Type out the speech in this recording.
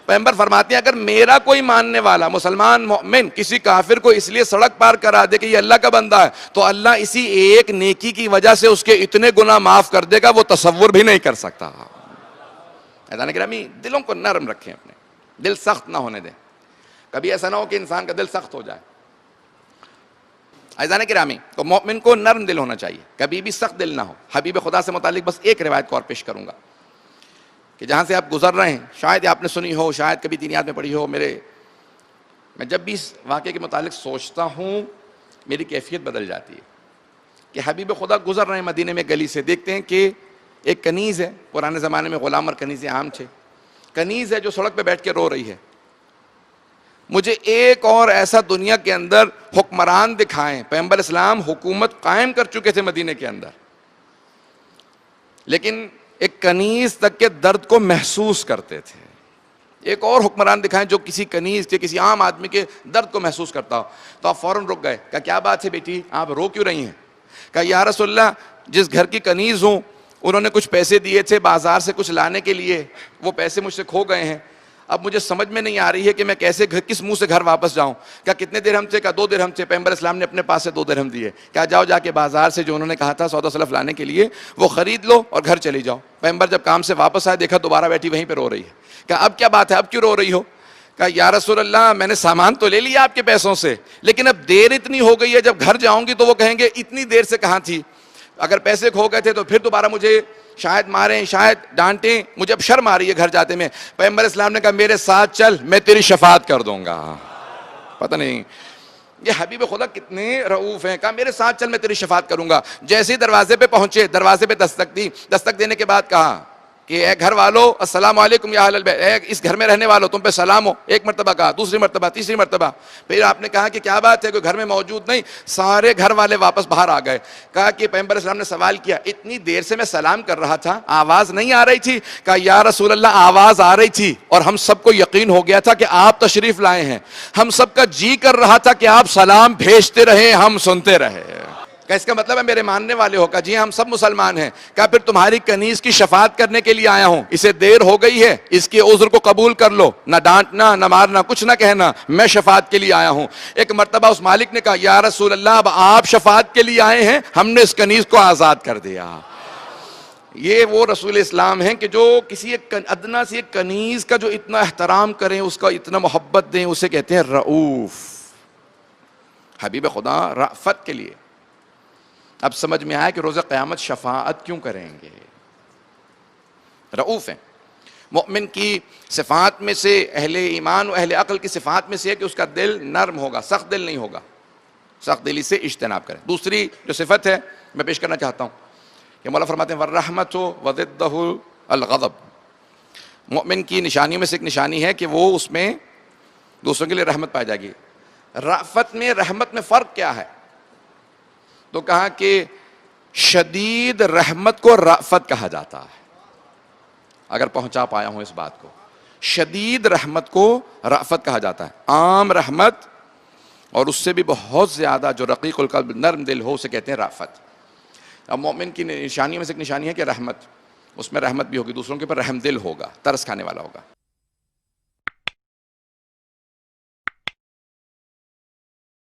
پیغمبر فرماتے ہیں اگر میرا کوئی ماننے والا مسلمان مومن کسی کافر کو اس لیے سڑک پار کرا دے کہ یہ اللہ کا بندہ ہے تو اللہ اسی ایک نیکی کی وجہ سے اس کے اتنے گناہ معاف کر دے گا وہ تصور بھی نہیں کر سکتا۔ عزیزان گرامی، دلوں کو نرم رکھیں، اپنے دل سخت نہ ہونے دیں، کبھی ایسا نہ ہو کہ انسان کا دل سخت ہو جائے۔ عزیزان گرامی، تو مومن کو نرم دل ہونا چاہیے، کبھی بھی سخت دل نہ ہو۔ حبیب خدا سے متعلق بس ایک روایت کو اور پیش کروں گا کہ جہاں سے آپ گزر رہے ہیں، شاید آپ نے سنی ہو، شاید کبھی دینیات میں پڑھی ہو۔ میں جب بھی اس واقعے کے متعلق سوچتا ہوں میری کیفیت بدل جاتی ہے کہ حبیب خدا گزر رہے ہیں مدینے میں گلی سے، دیکھتے ہیں کہ ایک کنیز ہے، پرانے زمانے میں غلام اور کنیزیں عام تھے، کنیز ہے جو سڑک پہ بیٹھ کے رو رہی ہے۔ مجھے ایک اور ایسا دنیا کے اندر حکمران دکھائیں، پیغمبر اسلام حکومت قائم کر چکے تھے مدینے کے اندر، لیکن ایک کنیز تک کے درد کو محسوس کرتے تھے۔ ایک اور حکمران دکھائیں جو کسی کنیز کے، کسی عام آدمی کے درد کو محسوس کرتا ہو، تو آپ فوراً رک گئے۔ کہا کیا بات ہے بیٹی، آپ رو کیوں رہی ہیں؟ کہا یا رسول اللہ، جس گھر کی کنیز ہوں انہوں نے کچھ پیسے دیے تھے بازار سے کچھ لانے کے لیے، وہ پیسے مجھ سے کھو گئے ہیں، اب مجھے سمجھ میں نہیں آ رہی ہے کہ میں کیسے کس منہ سے گھر واپس جاؤں۔ کہا کتنے درہم تھے؟ کہا 2 درہم تھے۔ پیغمبر اسلام نے اپنے پاس سے 2 درہم دیے، کہا جاؤ جا کے بازار سے جو انہوں نے کہا تھا سودا سلف لانے کے لیے وہ خرید لو اور گھر چلی جاؤ۔ پیغمبر جب کام سے واپس آئے دیکھا دوبارہ بیٹھی وہیں پہ رو رہی ہے۔ کہا اب کیا بات ہے، اب کیوں رو رہی ہو؟ کہا یا رسول اللہ، میں نے سامان تو لے لیا آپ کے پیسوں سے، لیکن اب دیر اتنی ہو گئی ہے، جب گھر جاؤں گی تو وہ کہیں گے اتنی دیر سے کہاں تھی، اگر پیسے کھو گئے تھے تو پھر دوبارہ مجھے شاید ماریں، شاید ڈانٹیں، مجھے اب شرم آ رہی ہے گھر جاتے میں۔ پیغمبر اسلام نے کہا میرے ساتھ چل، میں تیری شفاعت کر دوں گا۔ پتہ نہیں یہ حبیب خدا کتنے رؤوف ہیں۔ کہا میرے ساتھ چل، میں تیری شفاعت کروں گا۔ جیسے ہی دروازے پہ پہنچے، دروازے پہ دستک دی، دستک دینے کے بعد کہا کہ اے گھر والو السلام علیکم یا اہل البیت، اے اس گھر میں رہنے والوں تم پہ سلام ہو۔ ایک مرتبہ کہا، دوسری مرتبہ، تیسری مرتبہ، پھر آپ نے کہا کہ کیا بات ہے، کوئی گھر میں موجود نہیں؟ سارے گھر والے واپس باہر آ گئے۔ کہا کہ پیغمبر اسلام نے سوال کیا اتنی دیر سے میں سلام کر رہا تھا، آواز نہیں آ رہی تھی؟ کہا یا رسول اللہ آواز آ رہی تھی، اور ہم سب کو یقین ہو گیا تھا کہ آپ تشریف لائے ہیں، ہم سب کا جی کر رہا تھا کہ آپ سلام بھیجتے رہیں، ہم سنتے رہے۔ کہ اس کا مطلب ہے میرے ماننے والے ہو؟ کہا جی ہم سب مسلمان ہیں۔ کہا پھر تمہاری کنیز کی شفاعت کرنے کے لیے آیا ہوں، اسے دیر ہو گئی ہے، اس کے عذر کو قبول کر لو، نہ ڈانٹنا نہ مارنا، کچھ نہ کہنا، میں شفاعت کے لیے آیا ہوں۔ ایک مرتبہ اس مالک نے کہا یا رسول اللہ اب آپ شفاعت کے لیے آئے ہیں، ہم نے اس کنیز کو آزاد کر دیا۔ یہ وہ رسول اسلام ہیں کہ جو کسی ایک ادنا سی ایک کنیز کا جو اتنا احترام کریں، اس کا اتنا محبت دیں، اسے کہتے ہیں رؤوف۔ حبیب خدا رأفت کے لیے۔ اب سمجھ میں آیا کہ روز قیامت شفاعت کیوں کریں گے، رؤوف ہیں۔ مومن کی صفات میں سے، اہل ایمان و اہل عقل کی صفات میں سے ہے کہ اس کا دل نرم ہوگا، سخت دل نہیں ہوگا، سخت دلی سے اجتناب کریں۔ دوسری جو صفت ہے میں پیش کرنا چاہتا ہوں کہ مولا فرماتے ہیں وَالرَّحْمَةُ وَضِدَّهُ الْغَضَبُ، مومن کی نشانیوں میں سے ایک نشانی ہے کہ وہ اس میں دوسروں کے لیے رحمت پائی جائے گی۔ رأفت میں رحمت میں فرق کیا ہے؟ تو کہا کہ شدید رحمت کو رأفت کہا جاتا ہے، اگر پہنچا پایا ہوں اس بات کو، شدید رحمت کو رأفت کہا جاتا ہے۔ عام رحمت اور اس سے بھی بہت زیادہ جو رقیق القلب نرم دل ہو اسے کہتے ہیں رأفت۔ اب مومن کی نشانیوں میں سے ایک نشانی ہے کہ رحمت، اس میں رحمت بھی ہوگی، دوسروں کے اوپر رحم دل ہوگا، ترس کھانے والا ہوگا۔